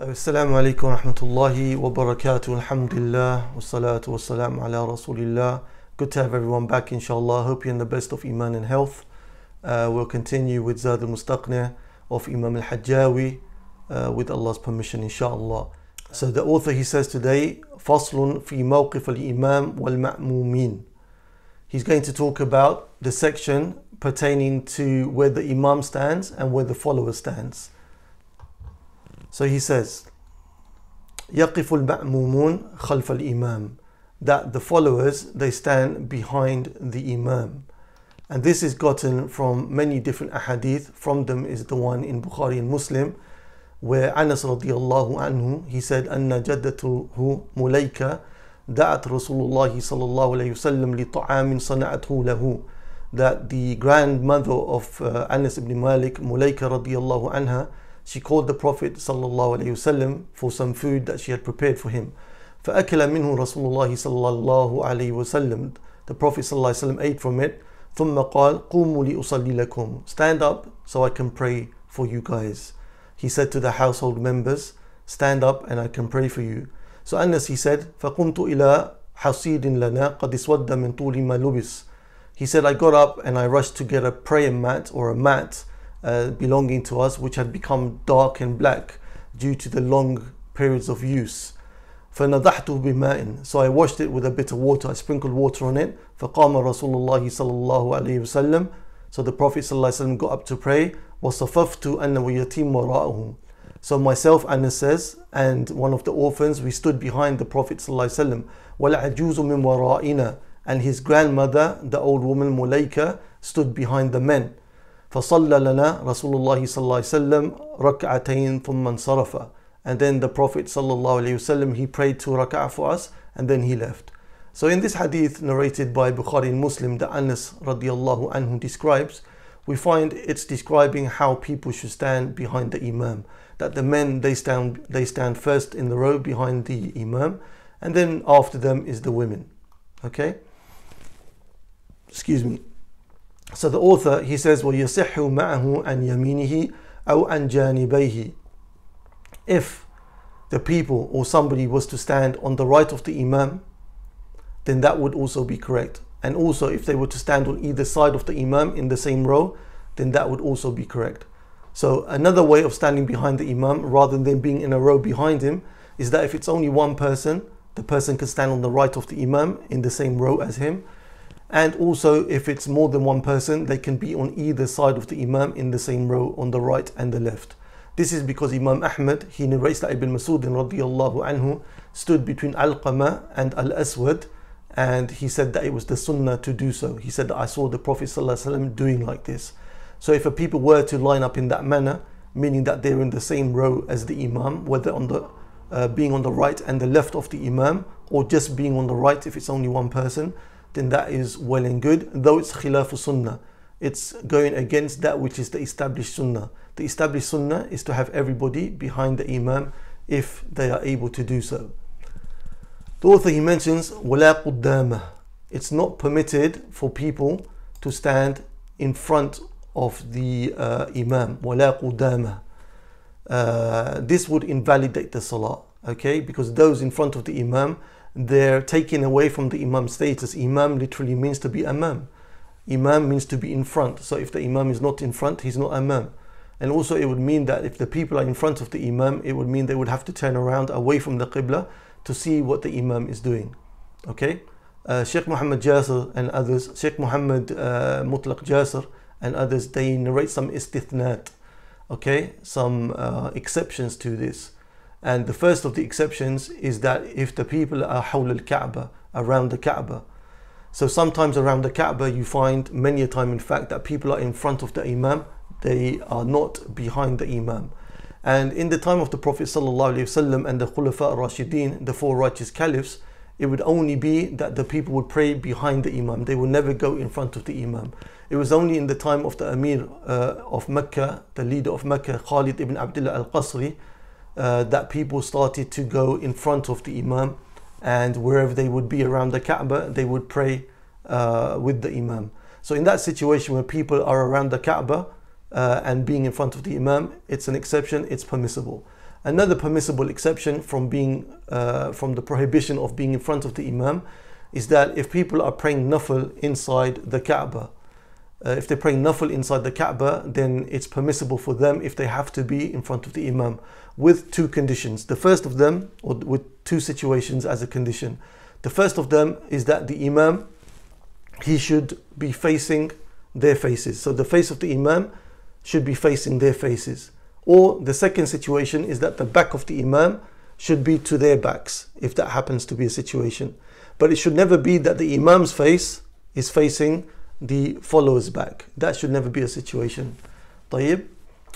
Assalamu alaikum wa rahmatullahi wa barakatuh. Alhamdulillah wa salatu wa salam ala rasulillah. Good to have everyone back, inshallah. Hope you're in the best of iman and health. We'll continue with al-Mastaqnia of Imam al-Hajjawi with Allah's permission, inshallah. So the author, he says today, Faslun fi mawqif al-imam wal-ma'mumin. He's going to talk about the section pertaining to where the imam stands and where the follower stands. So he says, يَقِفُ الْمَأْمُومُونَ خَلْفَ الْإِمَامِ, that the followers, they stand behind the imam. And this is gotten from many different ahadith. From them is the one in Bukhari and Muslim, where Anas radiallahu anhu, he said, أَنَّ جَدَّتُهُ مُلَيْكَ دَعَتْ رَسُولُ اللَّهِ صَلَى اللَّهُ عَلَيْهِ وسلم لِطَعَامٍ صَنَعَتْهُ لَهُ, that the grandmother of Anas ibn Malik, Mulaika radiallahu anha, she called the Prophet sallallahu alaihi wasallam for some food that she had prepared for him. فأكل منه رسول الله صلى الله عليه وسلم. The Prophet sallallahu alaihi wasallam ate from it. ثم قال قوموا لأصلي لكم. Stand up so I can pray for you guys. He said to the household members, stand up and I can pray for you. So Anas, he said, فقمت إلى حصيد لنا قد اسود من طول ما لبس. He said, I got up and I rushed to get a prayer mat or a mat belonging to us, which had become dark and black due to the long periods of use. فَنَضَحْتُهُ بِمَاءٍ. So I washed it with a bit of water, I sprinkled water on it. فَقَامَ رَسُولُ اللَّهِ صَلَى اللَّهُ عَلَيْهِ وسلم. So the Prophet ﷺ got up to pray. وَصَفَفْتُ أَنَّ وَيَتِيمُ وَرَاءُهُ. So myself, Anas says, and one of the orphans, we stood behind the Prophet ﷺ. وَالْعَجُوزُ مِنْ وَرَائِنَا. And his grandmother, the old woman Mulaika, stood behind the men. فصلى لنا رسول الله صلى الله عليه وسلم ركعتين ثم انصرف. And then the Prophet صلى الله عليه وسلم, he prayed 2 rak'ah for us and then he left. So in this hadith narrated by Bukhari and Muslim that Anas radiallahu anhu describes, we find it's describing how people should stand behind the imam. That the men, they stand first in the row behind the imam, and then after them is the women. Okay? Excuse me. So the author, he says, وَيَصِحُّ مَعَهُ عَنْ يَمِينِهِ أَوْ عَنْ جَانِبَيْهِ. If the people or somebody was to stand on the right of the imam, then that would also be correct. And also if they were to stand on either side of the imam in the same row, then that would also be correct. So another way of standing behind the imam rather than being in a row behind him is that if it's only one person, the person can stand on the right of the imam in the same row as him. And also if it's more than one person, they can be on either side of the imam in the same row on the right and the left. This is because Imam Ahmad, he narrates that Ibn Masud radiallahu anhu stood between Alqama and Al-Aswad, and he said that it was the sunnah to do so. He said that I saw the Prophet sallallahu alaihi wasallam doing like this. So if a people were to line up in that manner, meaning that they're in the same row as the imam, whether on the being on the right and the left of the imam, or just being on the right if it's only one person, then that is well and good, though it's khilafu sunnah. It's going against that which is the established sunnah. The established sunnah is to have everybody behind the imam if they are able to do so. The author, he mentions وَلَا قُدَّامَ. It's not permitted for people to stand in front of the imam. وَلَا قُدَّامَ. This would invalidate the salah, okay? Because those in front of the imam, they're taken away from the imam status. Imam literally means to be imam. Imam means to be in front. So if the imam is not in front, he's not imam. And also it would mean that if the people are in front of the imam, it would mean they would have to turn around away from the qibla to see what the imam is doing. Okay? Sheikh Muhammad Jasir and others, Sheikh Muhammad Mutlaq Jasir and others, they narrate some istithnat. Okay? Some exceptions to this. And the first of the exceptions is that if the people are حول الكعبة, around the Kaaba. So sometimes around the Kaaba you find many a time in fact that people are in front of the imam, they are not behind the imam. And in the time of the Prophet ﷺ and the Khulafa al-Rashideen, the 4 righteous caliphs, it would only be that the people would pray behind the imam. They would never go in front of the imam. It was only in the time of the Amir of Mecca, the leader of Mecca, Khalid ibn Abdullah al-Qasri, that people started to go in front of the imam, and wherever they would be around the Kaaba, they would pray with the imam. So in that situation where people are around the Kaaba and being in front of the imam, it's an exception, it's permissible. Another permissible exception from the prohibition of being in front of the Imam is that if people are praying nafil inside the Kaaba, if they're praying nafil inside the Kaaba, then it's permissible for them if they have to be in front of the Imam with two conditions. The first of them, or with two situations as a condition. The first of them is that the Imam, he should be facing their faces. So the face of the Imam should be facing their faces. Or the second situation is that the back of the Imam should be to their backs, if that happens to be a situation. But it should never be that the Imam's face is facing the follower's back. That should never be a situation. طيب.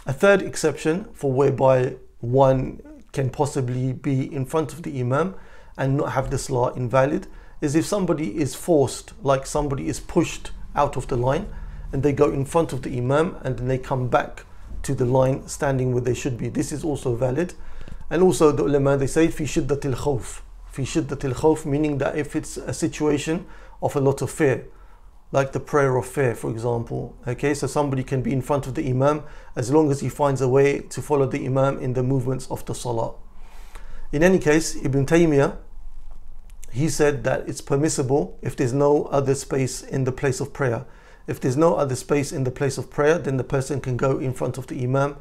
A third exception for whereby one can possibly be in front of the Imam and not have the salah invalid is if somebody is forced, like somebody is pushed out of the line and they go in front of the Imam and then they come back to the line standing where they should be. This is also valid. And also the ulama, they say fi shiddatil khawf. Fi shiddatil khawf, meaning that if it's a situation of a lot of fear, like the prayer of fear, for example. Okay, so somebody can be in front of the Imam as long as he finds a way to follow the Imam in the movements of the salah. In any case, Ibn Taymiyyah, he said that it's permissible if there's no other space in the place of prayer. If there's no other space in the place of prayer, then the person can go in front of the Imam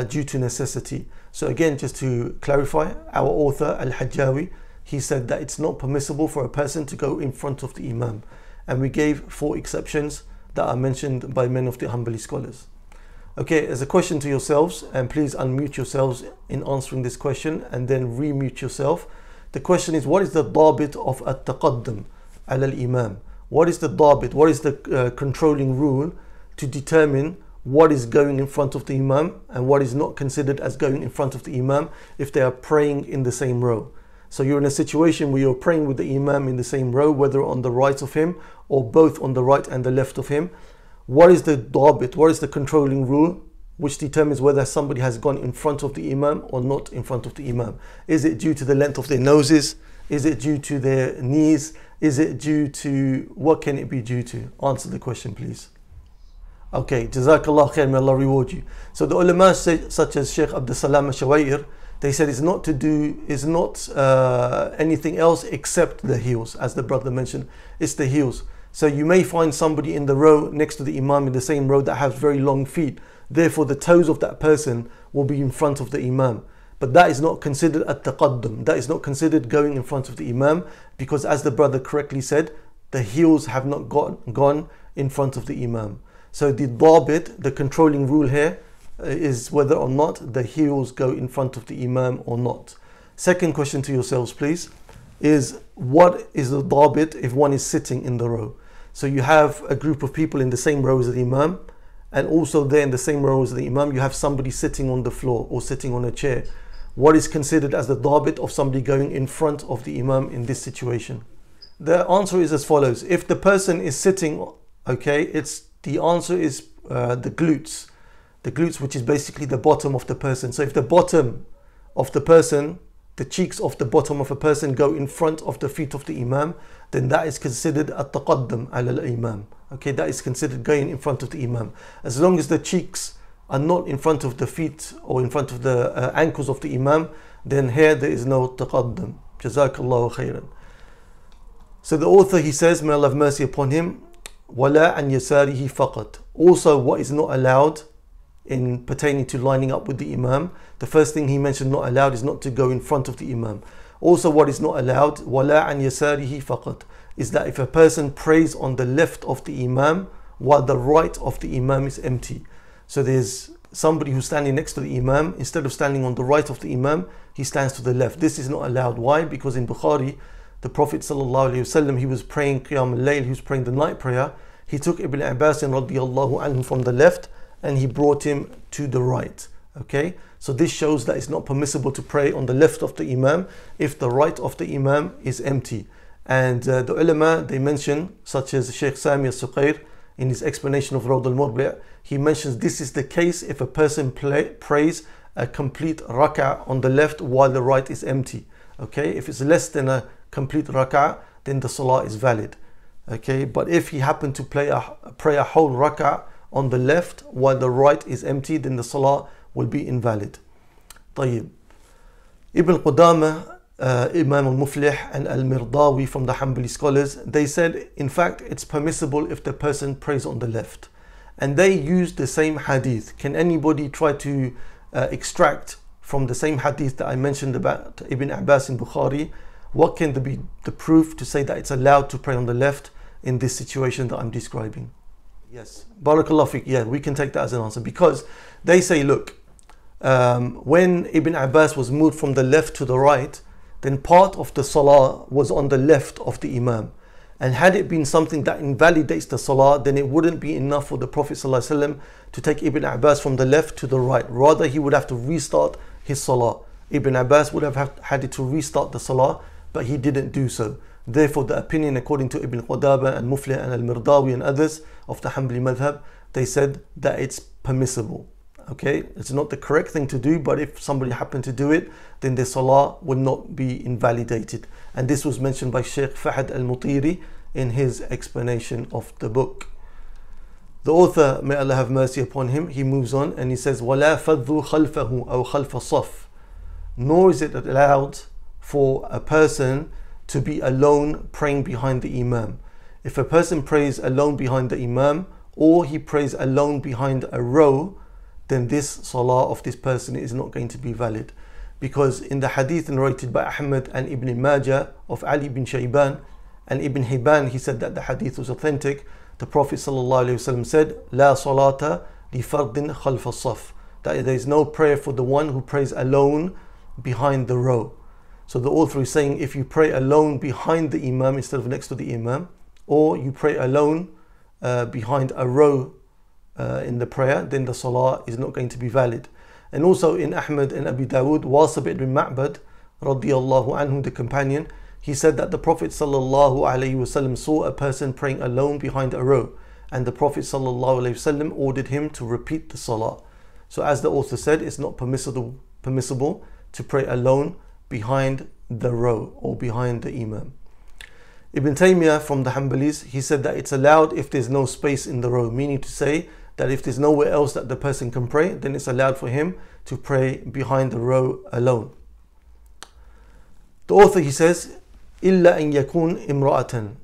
due to necessity. So again, just to clarify, our author Al-Hajjawi, he said that it's not permissible for a person to go in front of the Imam. And we gave 4 exceptions that are mentioned by many of the Hanbali scholars. Okay, as a question to yourselves, and please unmute yourselves in answering this question and then remute yourself. The question is, what is the dabit of at-taqaddum ala al-imam? What is the dabit? What is the controlling rule to determine what is going in front of the Imam and what is not considered as going in front of the Imam if they are praying in the same row? So you're in a situation where you're praying with the Imam in the same row, whether on the right of him or both on the right and the left of him. What is the dabit? What is the controlling rule which determines whether somebody has gone in front of the Imam or not in front of the Imam? Is it due to the length of their noses? Is it due to their knees? Is it due to, what can it be due to? Answer the question, please. Okay, Jazakallah khair, may Allah reward you. So the ulama such as Sheikh Abdul Salam al-Shawair, they said it's not anything else except the heels, as the brother mentioned. It's the heels. So you may find somebody in the row next to the Imam in the same row that has very long feet. Therefore, the toes of that person will be in front of the Imam. But that is not considered at-taqaddum. That is not considered going in front of the Imam, because as the brother correctly said, the heels have not gone in front of the Imam. So the dabit, the controlling rule here, is whether or not the heels go in front of the Imam or not. Second question to yourselves, please, is what is the dabit if one is sitting in the row? So you have a group of people in the same row as the Imam, and also there in the same row as the Imam you have somebody sitting on the floor or sitting on a chair. What is considered as the dabit of somebody going in front of the Imam in this situation? The answer is as follows. If the person is sitting, okay, the answer is the glutes. The glutes, which is basically the bottom of the person. So if the bottom of the person, the cheeks of the bottom of a person go in front of the feet of the Imam, then that is considered at-taqaddum ala al-imam. Okay, that is considered going in front of the Imam. As long as the cheeks are not in front of the feet or in front of the ankles of the Imam, then here there is no taqaddum. Jazakallahu khairan. So the author, he says, may Allah have mercy upon him, وَلَا عَنْ يَسَارِهِ فَقَط. Also, what is not allowed in pertaining to lining up with the Imam, the first thing he mentioned not allowed is not to go in front of the Imam. Also, what is not allowed, وَلَا عَنْ يَسَارِهِ فَقَط, is that if a person prays on the left of the Imam while the right of the Imam is empty. So there's somebody who's standing next to the Imam, instead of standing on the right of the Imam, he stands to the left. This is not allowed. Why? Because in Bukhari, the Prophet ﷺ, he was praying Qiyam al-Layl, he was praying the night prayer. He took Ibn Abbas radiallahu anhu from the left and he brought him to the right. Okay, so this shows that it's not permissible to pray on the left of the Imam if the right of the Imam is empty. And the ulama, they mention, such as Sheikh Sami al-Suqair in his explanation of Rawd al-Murbi', he mentions this is the case if a person prays a complete rak'ah on the left while the right is empty. Okay, if it's less than a complete rak'ah, then the salah is valid. Okay, but if he happened to pray a whole rak'ah on the left while the right is empty, then the salah will be invalid. طيب. Ibn Qudama, Imam al-Muflih and al-Mirdawi from the Hanbali scholars, they said in fact it's permissible if the person prays on the left. And they used the same hadith. Can anybody try to extract from the same hadith that I mentioned about Ibn Abbas in Bukhari, what can be the proof to say that it's allowed to pray on the left in this situation that I'm describing? Yes, Barakallah fiqh. Yeah, we can take that as an answer, because they say, look, when Ibn Abbas was moved from the left to the right, then part of the salah was on the left of the imam. And had it been something that invalidates the salah, then it wouldn't be enough for the Prophet ﷺ to take Ibn Abbas from the left to the right. Rather, he would have to restart his salah. Ibn Abbas would have had to restart the salah, but he didn't do so. Therefore, the opinion according to Ibn Qudama and Muflih and al-Mirdawi and others of the Hanbali madhab, they said that it's permissible. Okay, it's not the correct thing to do, but if somebody happened to do it, then their salah would not be invalidated. And this was mentioned by Sheikh Fahd al-Mutiri in his explanation of the book. The author, may Allah have mercy upon him, he moves on and he says, وَلَا فَضُّ خَلْفَهُ أَوْ خَلْفَ الصَّفْ. Nor is it allowed for a person to be alone praying behind the imam. If a person prays alone behind the imam, or he prays alone behind a row, then this salah of this person is not going to be valid. Because in the hadith narrated by Ahmad and Ibn Majah of Ali bin Shayban and Ibn Hibban, he said that the hadith was authentic. The Prophet ﷺ said, La salata li fardin khalf as-saf. That there is no prayer for the one who prays alone behind the row. So the author is saying, if you pray alone behind the imam instead of next to the imam, or you pray alone behind a row in the prayer, then the salah is not going to be valid. And also in Ahmad and Abi Dawood, Wasib ibn Ma'bad radiyallahu anhu, the companion, he said that the Prophet sallallahu alaihi wasallam saw a person praying alone behind a row, and the Prophet sallallahu alaihi wasallam ordered him to repeat the salah. So as the author said, it's not permissible to pray alone behind the row or behind the imam. Ibn Taymiyyah from the Hanbalis, he said that it's allowed if there's no space in the row, meaning to say that if there's nowhere else that the person can pray, then it's allowed for him to pray behind the row alone. The author, he says, إِلَّا أَن يَكُونْ إِمْرَأَةً.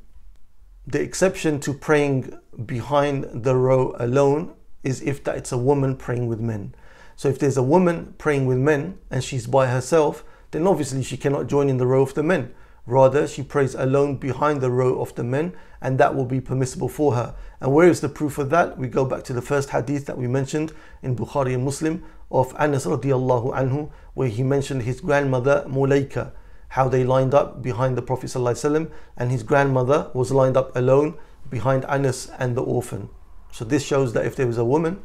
The exception to praying behind the row alone is if that it's a woman praying with men. So if there's a woman praying with men and she's by herself, then obviously she cannot join in the row of the men. Rather, she prays alone behind the row of the men, and that will be permissible for her. And where is the proof of that? We go back to the first hadith that we mentioned in Bukhari and Muslim of Anas radiallahu anhu, where he mentioned his grandmother Mulaika, how they lined up behind the Prophet ﷺ, and his grandmother was lined up alone behind Anas and the orphan. So this shows that if there is a woman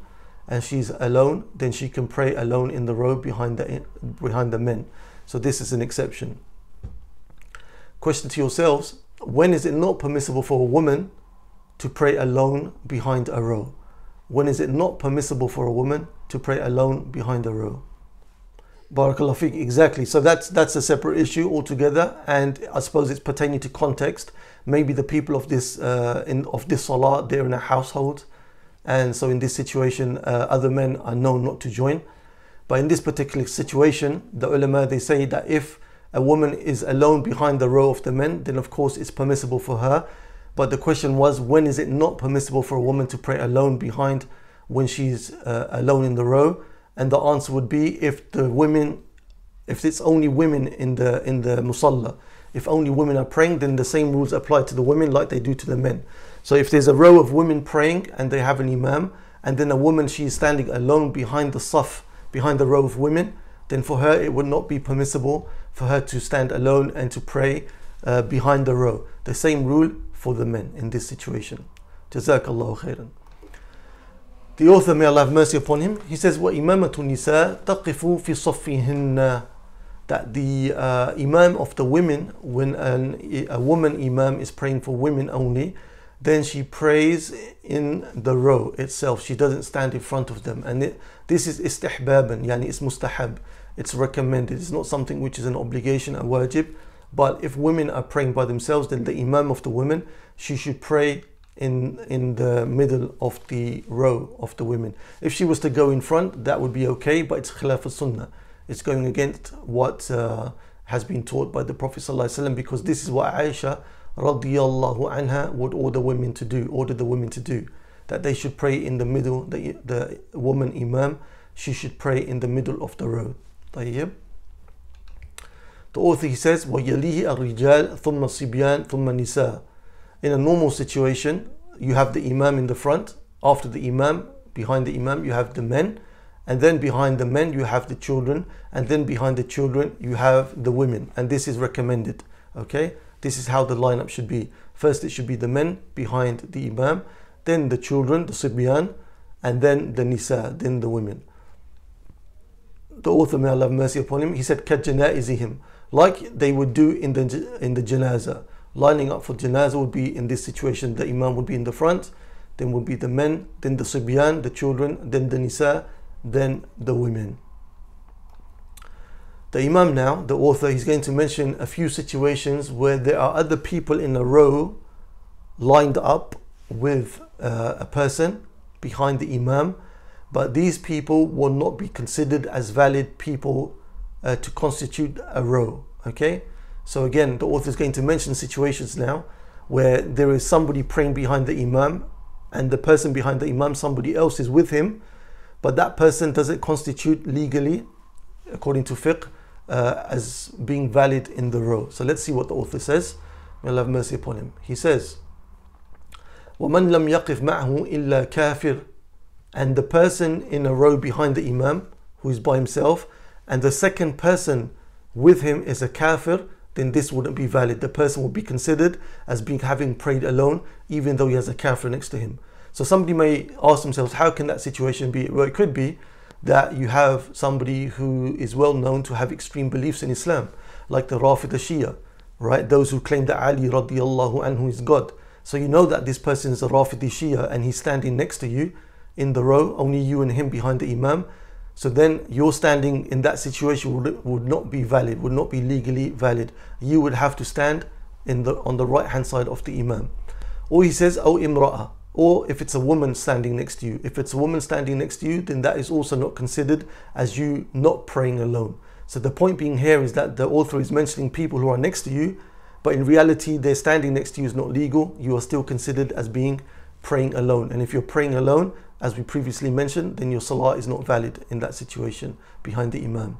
and she's alone, then she can pray alone in the row behind the men. So this is an exception. Question to yourselves, when is it not permissible for a woman to pray alone behind a row? When is it not permissible for a woman to pray alone behind a row? Barakallah fiqh, exactly. So that's a separate issue altogether, and I suppose it's pertaining to context. Maybe the people of this salah, they're in a household, and so in this situation other men are known not to join. But in this particular situation, the ulama, they say that if a woman is alone behind the row of the men, then of course it's permissible for her. But the question was, when is it not permissible for a woman to pray alone behind when she's alone in the row? And the answer would be if it's only women in the musalla. If only women are praying, then the same rules apply to the women like they do to the men. So if there's a row of women praying and they have an imam, and then a woman, she is standing alone behind the saf, behind the row of women, then for her it would not be permissible for her to stand alone and to pray behind the row. The same rule for the men in this situation. Jazakallahu khairan. The author, may Allah have mercy upon him, he says, وَإِمَامَةُ النِّسَاءِ تَقِفُ فِي صَفِّهِنَّ. That the imam of the women, when a woman imam is praying for women only, then she prays in the row itself. She doesn't stand in front of them. And this is istihbaban, yani it's mustahab. It's recommended. It's not something which is an obligation, a wajib. But if women are praying by themselves, then the imam of the women, she should pray in the middle of the row of the women. If she was to go in front, that would be okay, but it's khilaf al-sunnah. It's going against what has been taught by the Prophet ﷺ, because this is what Aisha radiyallahu anha would order the women to do, that they should pray in the middle. The woman imam, she should pray in the middle of the row. طيب. The author, he says, وَيَلِيهِ الرِّجَالِ ثُمَّ الصِّبْيَانِ ثُمَّ النِّسَاءِ. In a normal situation, you have the imam in the front. After the imam, behind the imam, you have the men. And then behind the men, you have the children. And then behind the children, you have the women. And this is recommended. Okay? This is how the lineup should be. First, it should be the men behind the imam. Then the children, the sibyan. And then the nisa, then the women. The author, may Allah have mercy upon him, he said, كَجَنَائِزِهِمْ, like they would do in the janazah. Lining up for janazah would be in this situation. The imam would be in the front, then would be the men, then the sibyan, the children, then the nisa, then the women. The imam now, the author, he's going to mention a few situations where there are other people in a row lined up with a person behind the imam, but these people will not be considered as valid people to constitute a row. Okay, so again, the author is going to mention situations now where there is somebody praying behind the imam, and the person behind the imam, somebody else is with him, but that person doesn't constitute legally, according to fiqh, as being valid in the row. So let's see what the author says. May Allah have mercy upon him. He says, وَمَنْ لَمْ يَقِفْ مَعْهُ إِلَّا كَافِرٌ. And the person in a row behind the imam, who is by himself, and the second person with him is a kafir, then this wouldn't be valid. The person would be considered as having prayed alone, even though he has a kafir next to him. So somebody may ask themselves, how can that situation be? Well, it could be that you have somebody who is well known to have extreme beliefs in Islam, like the Rafida Shia, right? Those who claim that Ali radiyallahu anhu is God. So you know that this person is a Rafidi Shia and he's standing next to you in the row, only you and him behind the imam. So then your standing in that situation would not be valid, would not be legally valid. You would have to stand on the right hand side of the imam. Or he says, "Oh imra'a," or if it's a woman standing next to you. If it's a woman standing next to you, then that is also not considered as you not praying alone. So the point being here is that the author is mentioning people who are next to you, but in reality their standing next to you is not legal. You are still considered as being praying alone. And if you're praying alone, as we previously mentioned, then your salah is not valid in that situation behind the imam.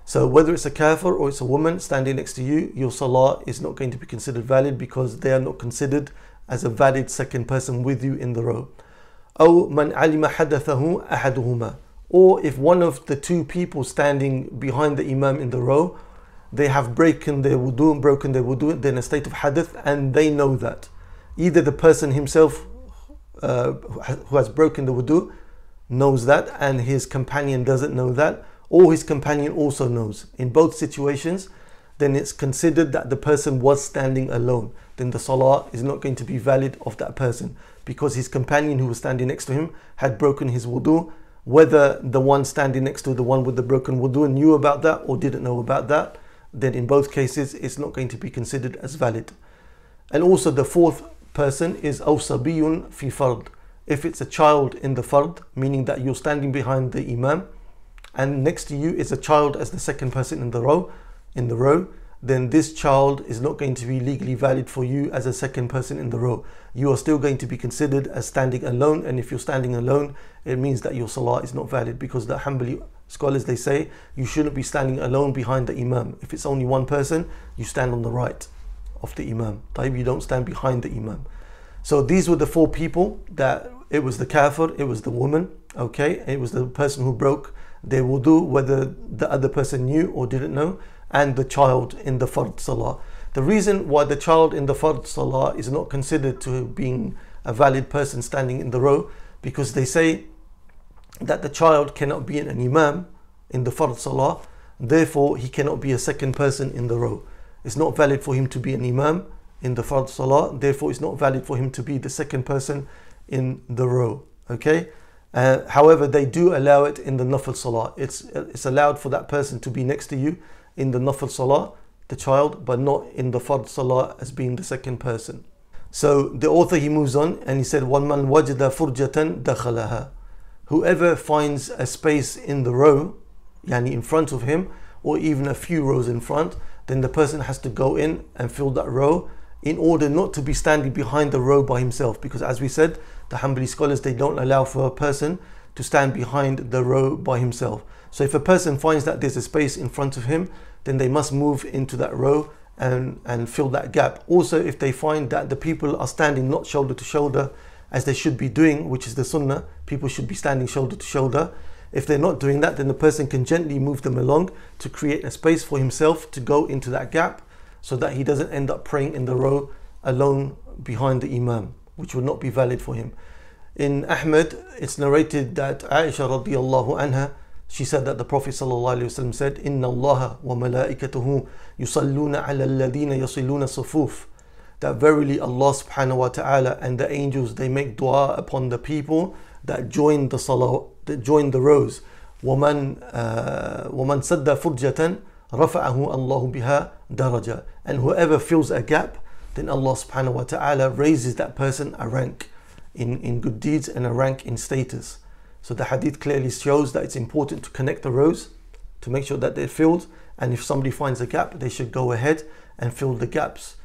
So whether it's a kafir or it's a woman standing next to you, your salah is not going to be considered valid because they are not considered as a valid second person with you in the row. أو من علم حدثه أحدهما. Or if one of the two people standing behind the imam in the row, they have broken their wudu, they're in a state of hadith, and they know that. Either the person himself who has broken the wudu knows that and his companion doesn't know that, or his companion also knows. In both situations, then it's considered that the person was standing alone. Then the salah is not going to be valid of that person because his companion who was standing next to him had broken his wudu. Whether the one standing next to the one with the broken wudu knew about that or didn't know about that, then in both cases it's not going to be considered as valid. And also the fourth person is أو صبي في فرض. If it's a child in the fard, meaning that you're standing behind the imam and next to you is a child as the second person in the row, then this child is not going to be legally valid for you as a second person in the row. You are still going to be considered as standing alone, and if you're standing alone, it means that your salah is not valid, because the Hanbali scholars, they say you shouldn't be standing alone behind the imam. If it's only one person, you stand on the right of the imam. You don't stand behind the imam. So these were the four people, that it was the kafir, it was the woman, okay, it was the person who broke their wudu, whether the other person knew or didn't know, and the child in the fard salah. The reason why the child in the fard salah is not considered to being a valid person standing in the row, because they say that the child cannot be an imam in the fard salah, therefore he cannot be a second person in the row. It's not valid for him to be an imam in the fard salah, therefore it's not valid for him to be the second person in the row. Okay. However, they do allow it in the nafil salah. It's allowed for that person to be next to you in the nafil salah, the child, but not in the fard salah as being the second person. So the author, he moves on and he said, وَمَنْ وَجَدَ فُرْجَةً دَخَلَهَا. Whoever finds a space in the row, yani in front of him, or even a few rows in front, then the person has to go in and fill that row in order not to be standing behind the row by himself. Because as we said, the Hanbali scholars, they don't allow for a person to stand behind the row by himself. So if a person finds that there's a space in front of him, then they must move into that row and fill that gap. Also, if they find that the people are standing not shoulder to shoulder as they should be doing, which is the sunnah, people should be standing shoulder to shoulder. If they're not doing that, then the person can gently move them along to create a space for himself to go into that gap, so that he doesn't end up praying in the row alone behind the imam, which would not be valid for him. In Ahmad, it's narrated that Aisha radiallahu anha, she said that the Prophet sallallahu alaihi wasallam said, "Inna Allah wa malaikatahu yusalluna ala alladhina yasiluna sufuf." That verily Allah subhanahu wa ta'ala and the angels, they make dua upon the people that join the salah, that join the rows. وَمَنْ سَدَّ فُرْجَةً رَفَعَهُ اللَّهُ بِهَا دَرَجَةً. And whoever fills a gap, then Allah subhanahu wa ta'ala raises that person a rank in good deeds and a rank in status. So the hadith clearly shows that it's important to connect the rows to make sure that they're filled, and if somebody finds a gap, they should go ahead and fill the gaps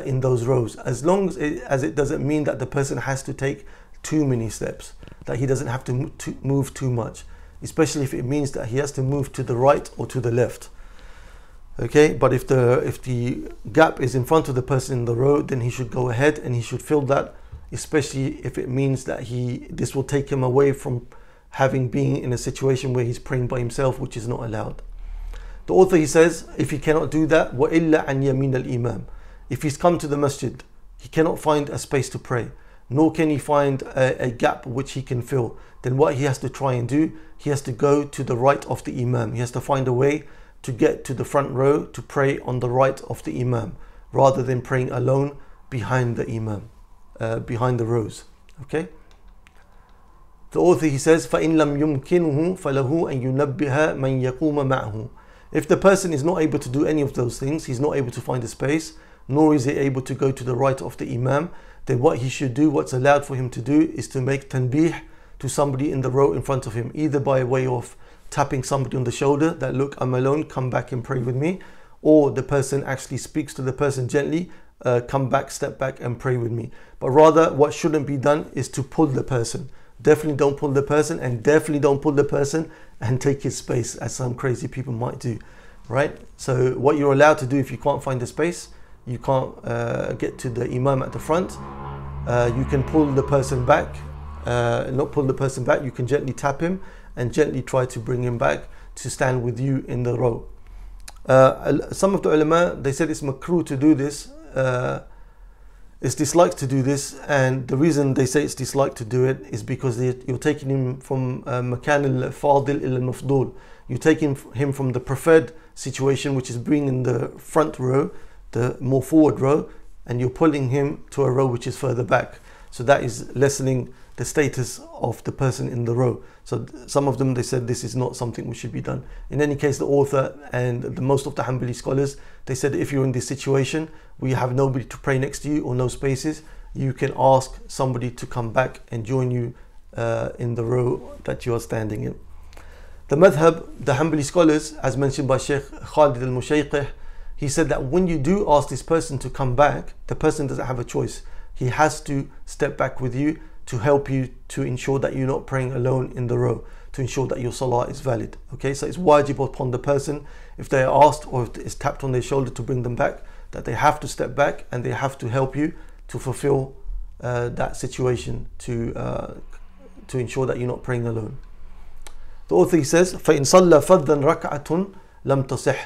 in those rows, as long as it doesn't mean that the person has to take too many steps, that he doesn't have to move too much, especially if it means that he has to move to the right or to the left. Okay, but if the gap is in front of the person in the row, then he should go ahead and he should fill that, especially if it means that this will take him away from having been in a situation where he's praying by himself, which is not allowed. The author, he says, if he cannot do that, وَإِلَّا عَنْ يَمِينَ الْإِمَامِ. If he's come to the masjid, he cannot find a space to pray, nor can he find a gap which he can fill, then what he has to try and do, he has to go to the right of the imam. He has to find a way to get to the front row to pray on the right of the imam, rather than praying alone behind the imam, behind the rows. Okay. The author, he says, فَإِنْ لَمْ يُمْكِنُهُ فَلَهُ أَنْ يُنَبِّهَ مَنْ يَقُومَ مَعَهُ. If the person is not able to do any of those things, he's not able to find a space, nor is he able to go to the right of the imam, then what he should do, what's allowed for him to do, is to make tanbih to somebody in the row in front of him, either by way of tapping somebody on the shoulder that, look, I'm alone, come back and pray with me, or the person actually speaks to the person gently, come back, step back and pray with me. But rather, what shouldn't be done is to pull the person. Definitely don't pull the person, and definitely don't pull the person and take his space, as some crazy people might do, right? So what you're allowed to do, if you can't find the space, you can't get to the imam at the front, you can pull the person back, not pull the person back, you can gently tap him and gently try to bring him back to stand with you in the row. Some of the ulama, they said it's makruh to do this, it's disliked to do this, and the reason they say it's disliked to do it is because you're taking him from makan al-fadil ila al-mafdul. You're taking him from the preferred situation, which is being in the front row, the more forward row, and you're pulling him to a row which is further back. So that is lessening the status of the person in the row. So some of them, they said this is not something which should be done. In any case, the author and the most of the Hanbali scholars, they said if you're in this situation where you have nobody to pray next to you or no spaces, you can ask somebody to come back and join you in the row that you are standing in. The madhab, the Hanbali scholars, as mentioned by Sheikh Khalid al-Mushayqih, he said that when you do ask this person to come back, the person doesn't have a choice. He has to step back with you to help you to ensure that you're not praying alone in the row, to ensure that your salah is valid. Okay, so it's wajib upon the person, if they are asked or if it's tapped on their shoulder to bring them back, that they have to step back and they have to help you to fulfill that situation, to ensure that you're not praying alone. The author, he says, فَإِنْ صَلَّى فَضًّا رَكْعَةٌ لَمْ تَصِحْ.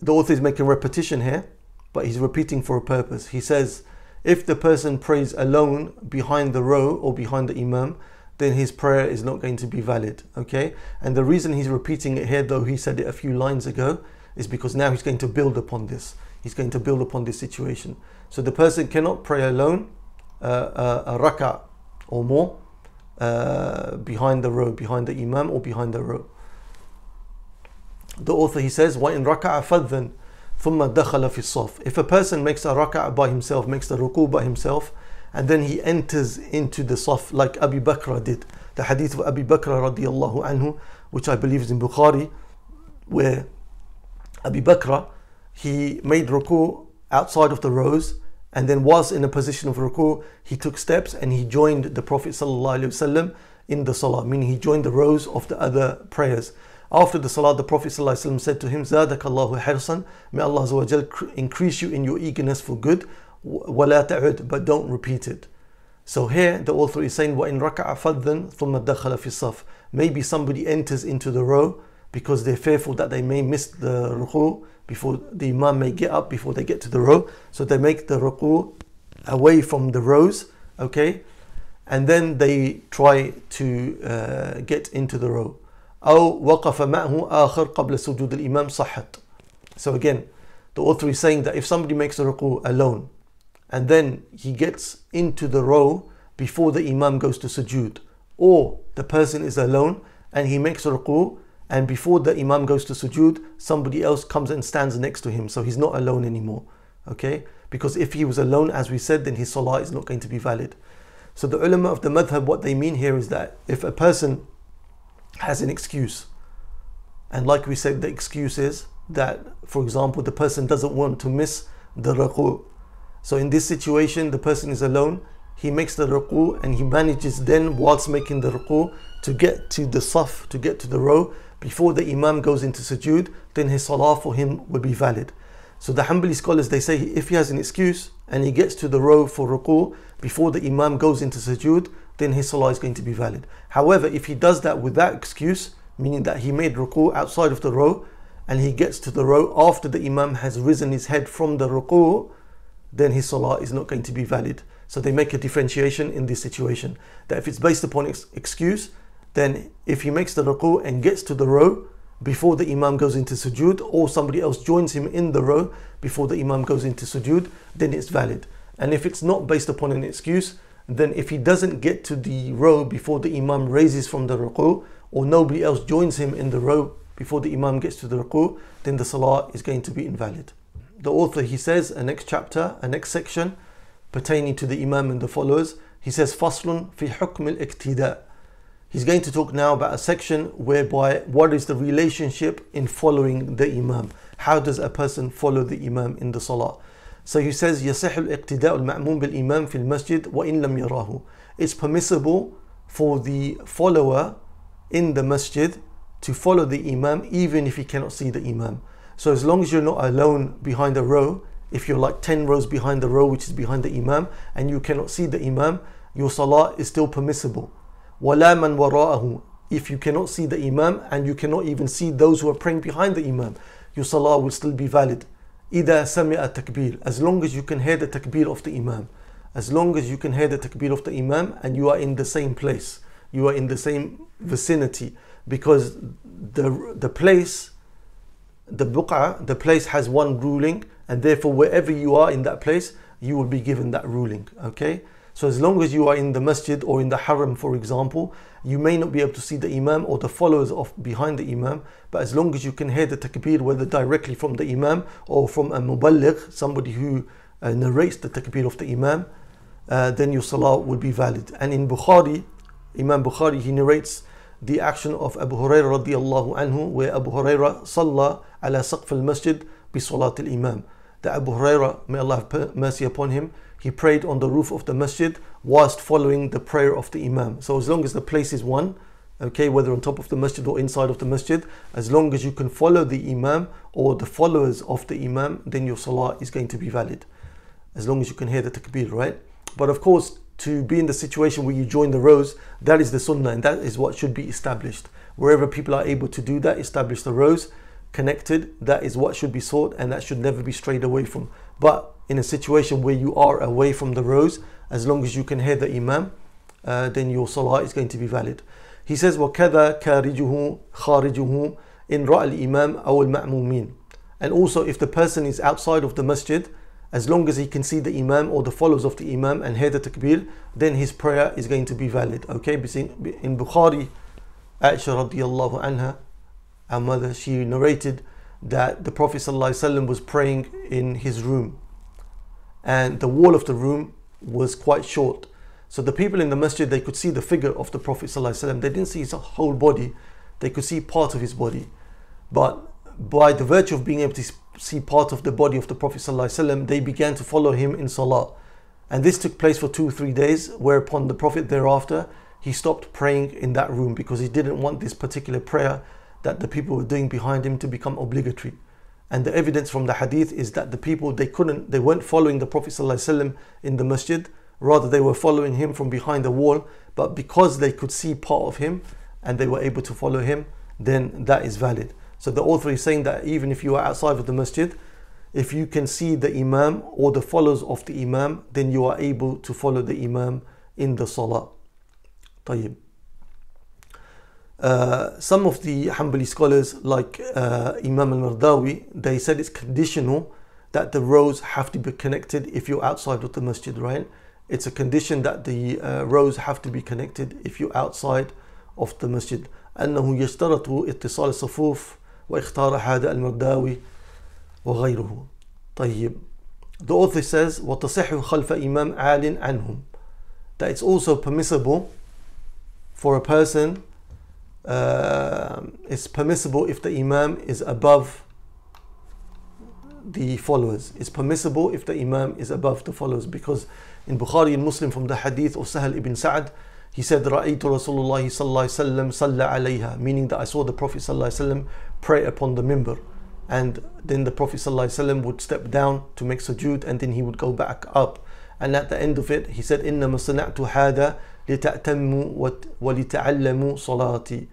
The author is making repetition here, but he's repeating for a purpose. He says, if the person prays alone behind the row or behind the imam, then his prayer is not going to be valid. Okay, and the reason he's repeating it here, though he said it a few lines ago, is because now he's going to build upon this. He's going to build upon this situation. So the person cannot pray alone a rak'ah or more behind the row, behind the imam or behind the row. The author, he says, وَإِنْ رَكَعَ فَذًّا ثُمَّ دَخَلَ فِي الصَّفْ. If a person makes a rak'ah by himself, makes the ruku by himself, and then he enters into the saf like Abu Bakr did. The hadith of Abu Bakr radiallahu anhu, which I believe is in Bukhari, where Abu Bakr, he made ruku outside of the rows, and then was in a position of ruku, he took steps and he joined the Prophet sallallahu alaihi wasallam in the salah, meaning he joined the rows of the other prayers. After the salah, the Prophet sallallahu alaihi wasallam said to him, Zadakallahu hirsan, may Allah azza wa jal increase you in your eagerness for good, wala ta'ud, but don't repeat it. So here the author is saying, وَإِن رَكَعَ فَضًّا ثُمَّ دَخَلَ فِي الصَّفْ. Maybe somebody enters into the row because they're fearful that they may miss the ruku before the imam may get up before they get to the row. So they make the ruku away from the rows, okay? And then they try to get into the row. أو وقف معه آخر قبل سجود الإمام صحت. So again, the author is saying that if somebody makes the ruku alone, and then he gets into the row before the imam goes to sujood, or the person is alone and he makes a ruku, and before the imam goes to sujood, somebody else comes and stands next to him, so he's not alone anymore, okay? Because if he was alone, as we said, then his salah is not going to be valid. So the ulama of the madhab, what they mean here is that if a person has an excuse, and like we said, the excuse is that, for example, the person doesn't want to miss the ruku. So in this situation, the person is alone, he makes the ruku, and he manages then, whilst making the ruku, to get to the saf, to get to the row before the imam goes into sujood, then his salah for him will be valid. So the Hanbali scholars, they say if he has an excuse and he gets to the row for ruku before the imam goes into sujood, then his salah is going to be valid. However, if he does that without excuse, meaning that he made ruku outside of the row and he gets to the row after the imam has risen his head from the ruku, then his salah is not going to be valid. So they make a differentiation in this situation, that if it's based upon excuse, then if he makes the ruku and gets to the row before the imam goes into sujood, or somebody else joins him in the row before the imam goes into sujood, then it's valid. And if it's not based upon an excuse, then if he doesn't get to the row before the imam raises from the ruku, or nobody else joins him in the row before the imam gets to the ruku, then the salah is going to be invalid. The author, he says, a next chapter, a next section pertaining to the imam and the followers, he says, فَصْلٌ فِي حُكْمِ الْإِقْتِدَاءِ. He's going to talk now about a section whereby what is the relationship in following the imam. How does a person follow the imam in the salah? So he says, يَصِحُ الْإِقْتِدَاءُ الْمَأْمُومِ بِالْإِمَامِ فِي الْمَسْجِدِ وَإِن لَمْ يَرَاهُ. It's permissible for the follower in the masjid to follow the imam even if he cannot see the imam. So as long as you're not alone behind a row, if you're like 10 rows behind the row which is behind the imam and you cannot see the imam, your salah is still permissible. وَلَا مَنْ وَرَاءَهُ. If you cannot see the imam and you cannot even see those who are praying behind the imam, your salah will still be valid. إِذَا سَمِعَ التَّكْبِيرِ. As long as you can hear the takbir of the imam. As long as you can hear the takbir of the imam and you are in the same place, you are in the same vicinity, because the place, the buq'ah, the place has one ruling, and therefore wherever you are in that place, you will be given that ruling, okay? So as long as you are in the masjid or in the haram, for example, you may not be able to see the imam or the followers of behind the imam, but as long as you can hear the takbir, whether directly from the imam or from a muballigh, somebody who narrates the takbir of the imam, then your salah will be valid. And in Bukhari, Imam Bukhari, he narrates the action of Abu Hurairah radiallahu anhu, where Abu Hurairah صلى على سقف المسجد بصلاة الإمام. That Abu Hurairah, may Allah have mercy upon him, he prayed on the roof of the masjid whilst following the prayer of the imam. So as long as the place is one, okay, whether on top of the masjid or inside of the masjid, as long as you can follow the imam or the followers of the imam, then your salah is going to be valid, as long as you can hear the takbir, right? But of course, to be in the situation where you join the rows, that is the sunnah, and that is what should be established. Wherever people are able to do that, establish the rows connected, that is what should be sought, and that should never be strayed away from. But in a situation where you are away from the rows, as long as you can hear the imam, then your salah is going to be valid. He says, وَكَذَا كَارِجُهُ خَارِجُهُ إِنْ رَأَى الْإِمَامِ أَوْ الْمَأْمُومِينَ. And also if the person is outside of the masjid, as long as he can see the imam or the followers of the imam and hear the takbir, then his prayer is going to be valid, okay? In Bukhari, Aisha radiallahu anha, our mother, she narrated that the Prophet ﷺ was praying in his room, and the wall of the room was quite short. So the people in the masjid, they could see the figure of the Prophet ﷺ. They didn't see his whole body. They could see part of his body. But by the virtue of being able to see part of the body of the Prophet ﷺ, they began to follow him in salah. And this took place for 2 or 3 days, whereupon the Prophet thereafter, he stopped praying in that room because he didn't want this particular prayer that the people were doing behind him to become obligatory. And the evidence from the hadith is that the people, they weren't following the Prophet ﷺ in the masjid, rather they were following him from behind the wall, but because they could see part of him and they were able to follow him, then that is valid. So the author is saying that even if you are outside of the masjid, if you can see the imam or the followers of the imam, then you are able to follow the imam in the salah. طيب. Some of the Hanbali scholars like Imam al-Mardawi, they said it's conditional that the rows have to be connected if you're outside of the masjid, right? It's a condition that the rows have to be connected if you're outside of the masjid. أنه يشترط اتصال الصفوف واختار هذا المرداوي وغيره. طيب. The author says وتصح خلف إمام عال عنهم, that it's also permissible for a person, it's permissible if the imam is above the followers. It's permissible if the imam is above the followers, because in Bukhari and Muslim from the hadith of Sahal ibn Sa'ad, he said رأيت رسول الله صلى الله عليه وسلم صلى عليها, meaning that I saw the Prophet صلى الله عليه وسلم pray upon the minbar, and then the Prophet صلى الله عليه وسلم would step down to make sujood, and then he would go back up, and at the end of it he said إنما صنعت هذا لتأتموا ولتعلموا صلاتي.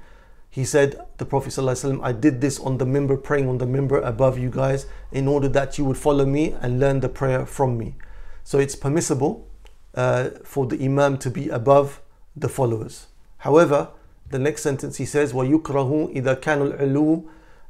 He said, the Prophet ﷺ, I did this on the minbar, praying on the minbar above you guys, in order that you would follow me and learn the prayer from me. So it's permissible for the imam to be above the followers. However, the next sentence he says, وَيُكْرَهُ إِذَا كَانُ الْعُلُوُ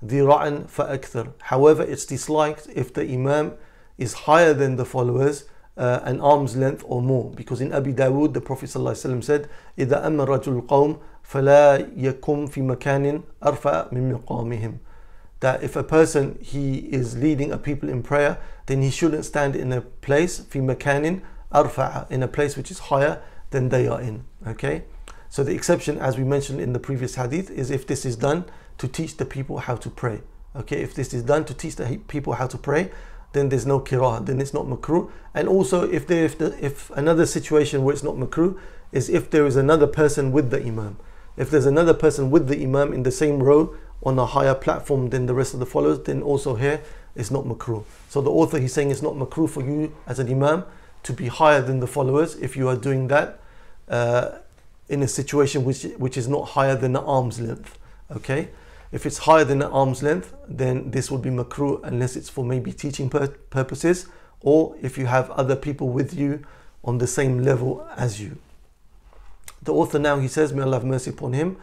ذِرَاعًا فَأَكْثَرُ. However, it's disliked if the imam is higher than the followers, an arm's length or more, because in Abi Dawood the Prophet ﷺ said إِذَا أَمَّ رَجُلُ الْقَوْمِ فَلَا يَكُمْ فِي مَكَانٍ أَرْفَعَ مِنْ مَقَامِهِمْ, that if a person, he is leading a people in prayer, then he shouldn't stand in a place فِي مَكَانٍ أَرْفَعَ, in a place which is higher than they are in. Okay, so the exception, as we mentioned in the previous hadith, is if this is done to teach the people how to pray. Okay, if this is done to teach the people how to pray, then there's no kirah, then it's not makruh. And also if another situation where it's not makruh is if there is another person with the imam. If there's another person with the imam in the same row on a higher platform than the rest of the followers, then also here it's not makruh. So the author, he's saying it's not makruh for you as an imam to be higher than the followers if you are doing that in a situation which is not higher than an arm's length. Okay, if it's higher than an arm's length, then this would be makruh unless it's for maybe teaching purposes, or if you have other people with you on the same level as you. The author now, he says, may Allah have mercy upon him,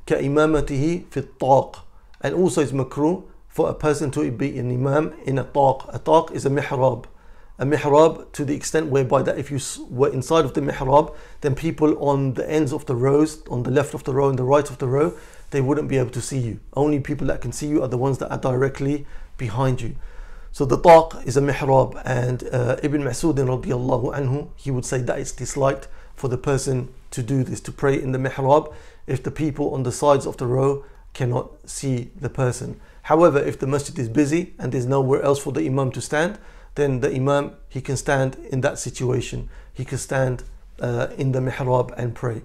كَإِمَامَتِهِ فِي الطَّاقِ, and also it's makruh for a person to be an imam in a taq. A taq is a mihrab. A mihrab to the extent whereby that if you were inside of the mihrab, then people on the ends of the rows, on the left of the row and the right of the row, they wouldn't be able to see you. Only people that can see you are the ones that are directly behind you. So the taq is a mihrab, and Ibn Mas'ud radiallahu anhu, he would say that it's disliked for the person to do this, to pray in the mihrab, if the people on the sides of the row cannot see the person. However, if the masjid is busy and there's nowhere else for the imam to stand, then the imam, he can stand in that situation. He can stand in the mihrab and pray.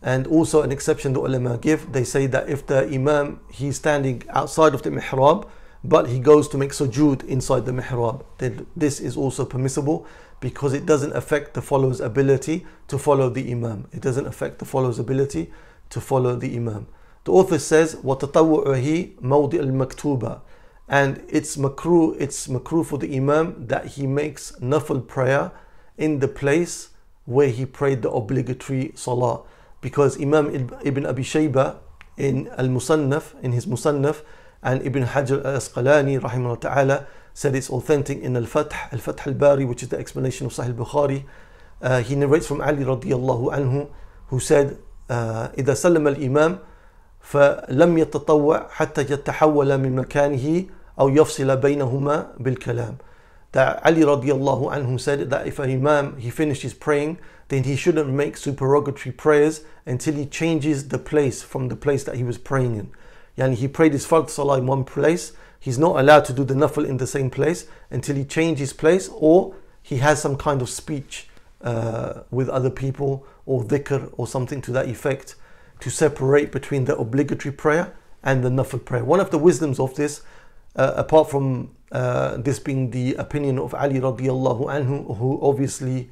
And also an exception the ulama give, they say that if the imam, he's standing outside of the mihrab, but he goes to make sujood inside the mihrab, then this is also permissible, because it doesn't affect the follower's ability to follow the imam. It doesn't affect the follower's ability to follow the imam. The author says, وَتَطَوُّعُهِ مَوْضِعَ الْمَكْتُوبَةِ, and it's makruh for the imam that he makes nafil prayer in the place where he prayed the obligatory salah. Because Imam Ibn Abi Shayba in al-Musannaf, in his Musannaf, and Ibn Hajar al-Asqalani rahimahullah ta'ala said it's authentic in al-Fath al-Bari, which is the explanation of Sahih Bukhari. He narrates from Ali radiallahu anhu, who said, إذا سلم الإمام فلم يتطوع حتى يتحول من مكانه أو يفصل بينهما بالكلام. that Ali radiallahu anhu said that if an imam, he finishes praying, then he shouldn't make supererogatory prayers until he changes the place from the place that he was praying in. Yani he prayed his fard salah in one place, he's not allowed to do the nafil in the same place until he changes place, or he has some kind of speech with other people, or dhikr or something to that effect, to separate between the obligatory prayer and the nafil prayer. One of the wisdoms of this, apart from this being the opinion of Ali radiallahu anhu, who obviously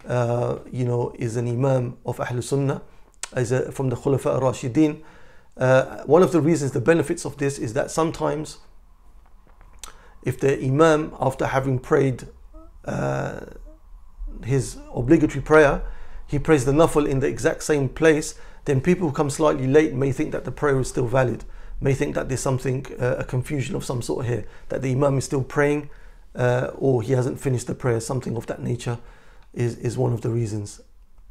is an imam of Ahlul Sunnah, from the Khulafa al-Rashidin. One of the reasons, the benefits of this, is that sometimes if the imam, after having prayed his obligatory prayer, he prays the nafil in the exact same place, then people who come slightly late may think that the prayer is still valid, may think that there's something, a confusion of some sort here, that the imam is still praying or he hasn't finished the prayer. Something of that nature is one of the reasons.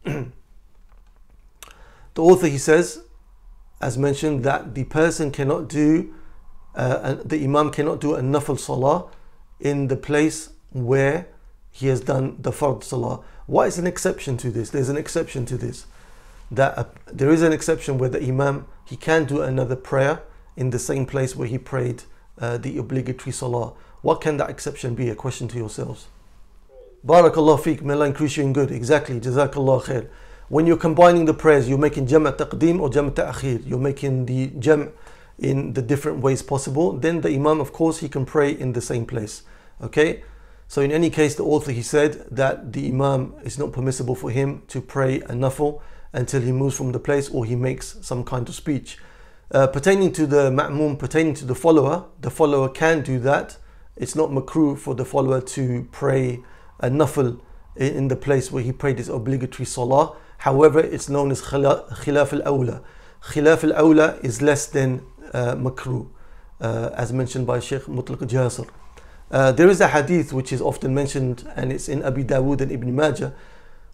The author, he says, as mentioned, that the person cannot do, the imam cannot do a nafil salah in the place where he has done the fard salah. What is an exception to this? There's an exception to this. There is an exception where the imam, he can do another prayer in the same place where he prayed the obligatory salah. What can that exception be? A question to yourselves. Barakallah feek, may Allah increase you in good. Exactly, jazakallah khair. When you're combining the prayers, you're making jam' taqdeem or jam' ta'khir. You're making the jam' in the different ways possible. Then the imam, of course, he can pray in the same place. Okay? So in any case, the author, he said that the imam, is not permissible for him to pray a nafil until he moves from the place or he makes some kind of speech. Pertaining to the ma'mum, pertaining to the follower can do that. It's not makruh for the follower to pray a nafil in the place where he prayed his obligatory salah. However, it's known as khilaf al-awla. Khilaf al-awla is less than makruh, as mentioned by Shaykh Mutlaq Jasir. There is a hadith which is often mentioned, and it's in Abi Dawood and Ibn Majah,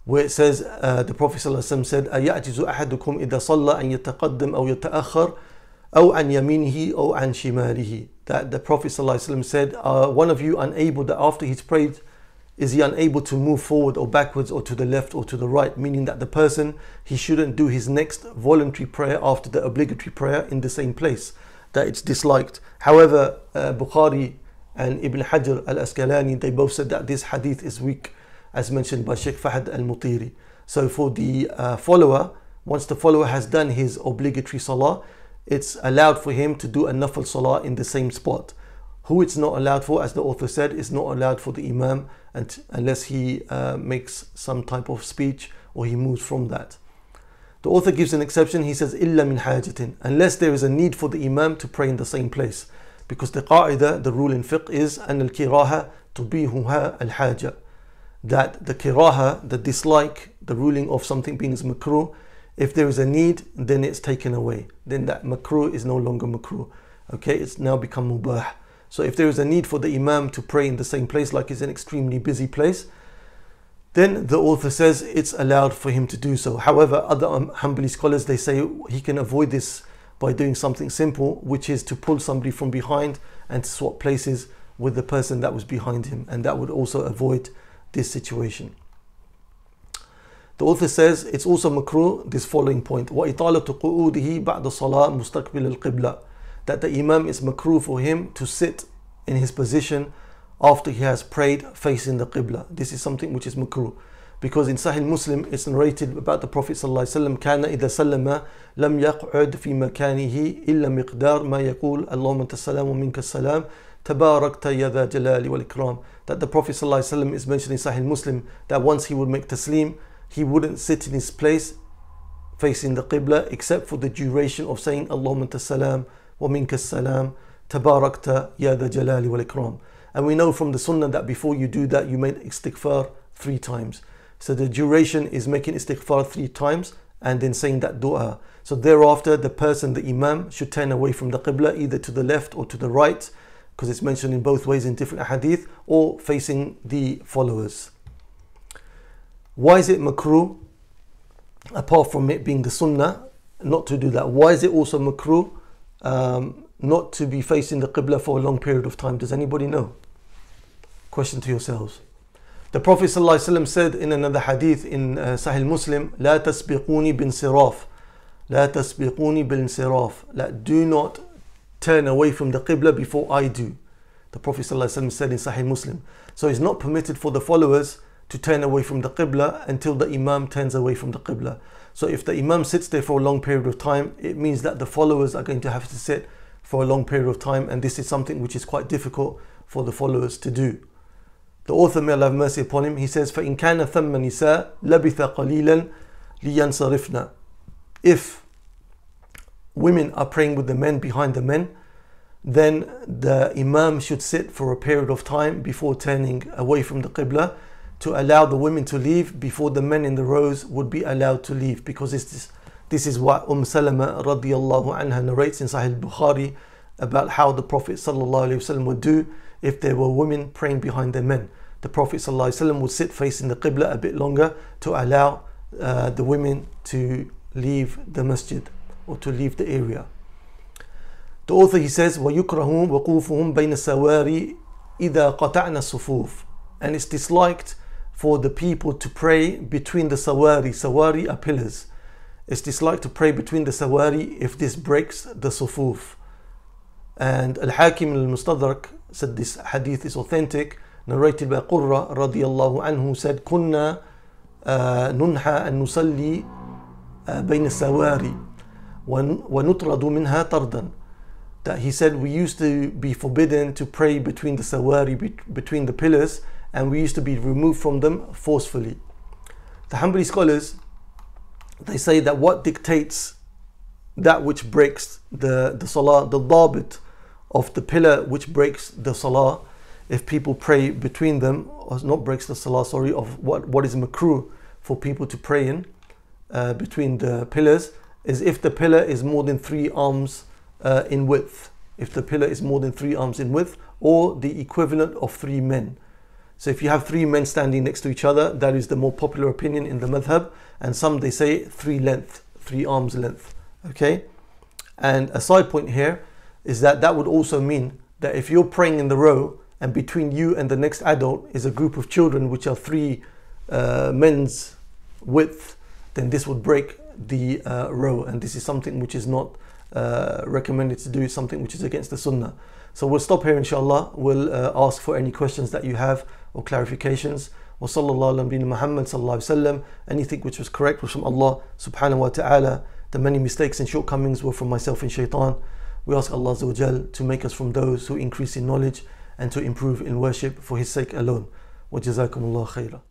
where it says, the Prophet ﷺ said, أَيَعْجِزُ أَحَدُكُمْ إِذَا صَلَّى أَنْ يَتَقَدَّمْ أَوْ يَتَأَخَّرْ أَوْ عَنْ يَمِينِهِ أَوْ عَنْ شِمَالِهِ. That the Prophet ﷺ said, one of you unable, that after he's prayed, is he unable to move forward or backwards or to the left or to the right, meaning that the person, he shouldn't do his next voluntary prayer after the obligatory prayer in the same place, that it's disliked. However, Bukhari and Ibn Hajar al-Asqalani, they both said that this hadith is weak, as mentioned by Sheikh Fahd al-Mutiri. So for the follower, once the follower has done his obligatory salah, it's allowed for him to do a nafil salah in the same spot. Who it's not allowed for, as the author said, is not allowed for the imam unless he makes some type of speech or he moves from that. The author gives an exception. He says, إِلَّا مِنْ حَاجَةٍ, unless there is a need for the imam to pray in the same place. Because the qa'idah, the rule in fiqh is أَنَّ الْكِرَاهَ تُبِيهُهَا الْحَاجَةِ, that the kiraha, the dislike, the ruling of something being as makruh, if there is a need, then it's taken away. Then that makruh is no longer makruh. Okay, it's now become mubah. So if there is a need for the imam to pray in the same place, like it's an extremely busy place, then the author says it's allowed for him to do so. However, other Hanbali scholars, they say he can avoid this by doing something simple, which is to pull somebody from behind and to swap places with the person that was behind him, and that would also avoid this situation. The author says it's also makruh, this following point, وَإِطَالَةُ قُعُودِهِ بَعْدَ صَلَاةٍ مُسْتَقْبِلَ الْقِبْلَةِ, that the imam is makruh for him to sit in his position after he has prayed facing the qibla. This is something which is makruh, because in Sahih Muslim it's narrated about the Prophet ﷺ, كان إذا سلم لم يقعد في مكانه إلا مقدار ما يقول اللهم أنت السلام ومنك السلام تباركت يا ذا الجلال والإكرام. That the Prophet ﷺ is mentioned in Sahih Muslim that once he would make taslim, he wouldn't sit in his place facing the qibla except for the duration of saying اللهم أنت السلام ومنك السلام تباركت يا ذا الجلال والإكرام. And we know from the sunnah that before you do that, you make istighfar 3 times. So the duration is making istighfar 3 times and then saying that dua. So thereafter, the person, the imam, should turn away from the qibla, either to the left or to the right, because it's mentioned in both ways in different hadith, or facing the followers. Why is it makruh, apart from it being the sunnah, not to do that? Why is it also makruh not to be facing the qibla for a long period of time? Does anybody know? question to yourselves. The Prophet ﷺ said in another hadith in Sahih Muslim, لا تسبقوني بانصراف, لا تسبقوني بالانصراف, like, do not turn away from the Qibla before I do. The Prophet ﷺ said in Sahih Muslim. So it's not permitted for the followers to turn away from the Qibla until the Imam turns away from the Qibla. So if the Imam sits there for a long period of time, it means that the followers are going to have to sit for a long period of time, and this is something which is quite difficult for the followers to do. The author, may Allah have mercy upon him, he says, فَإِنْ كَانَ ثَمَّ نِسَاء لَبِثَ قَلِيلًا لِيَنْصَرِفْنَا. If women are praying with the men behind the men, then the Imam should sit for a period of time before turning away from the Qibla to allow the women to leave before the men in the rows would be allowed to leave, because this is what Salama radiallahu anha narrates in Sahih Bukhari about how the Prophet sallallahu alaihi wasallam would do if there were women praying behind their men. The Prophet sallallahu alaihi wasallam would sit facing the Qibla a bit longer to allow the women to leave the masjid or to leave the area. The author, he says, وَيُكْرَهُ وَقُوفُهُمْ بَيْنَ السَّوَارِ إِذَا قَطَعْنَا الصُّفُوفِ. And it's disliked for the people to pray between the sawari. Sawari are pillars. It's disliked to pray between the sawari if this breaks the sufuf. And al-Hakim al-Mustadrak said this hadith is authentic, narrated by Qurra radiallahu anhu, said, كُنَّا نُنْحَى أَن نُصَلِّي بَيْنَ السَّوَارِ وَنُطْرَدُ مِنْهَا طَرْدًا. That he said we used to be forbidden to pray between the sawari, between the pillars, and we used to be removed from them forcefully. The Hanbali scholars, they say that what dictates that which breaks the salah, the dhabit of the pillar which breaks the salah, if people pray between them, or not breaks the salah, sorry, of what is makruh for people to pray in between the pillars, is if the pillar is more than 3 arms in width. If the pillar is more than 3 arms in width, or the equivalent of 3 men. So if you have 3 men standing next to each other, that is the more popular opinion in the madhab, and some they say 3 arms length. Okay, and a side point here is that would also mean that if you're praying in the row and between you and the next adult is a group of children which are 3 men's width, then this would break the row, and this is something which is not recommended to do, something which is against the sunnah. So we'll stop here, inshallah. We'll ask for any questions that you have or clarifications. Wa sallallahu ala Muhammad sallallahu alaihi wasallam. Anything which was correct was from Allah subhanahu wa ta'ala. The many mistakes and shortcomings were from myself and shaitan. We ask Allah Azza wa Jal to make us from those who increase in knowledge and to improve in worship for His sake alone. Wa jazakumullah khairah.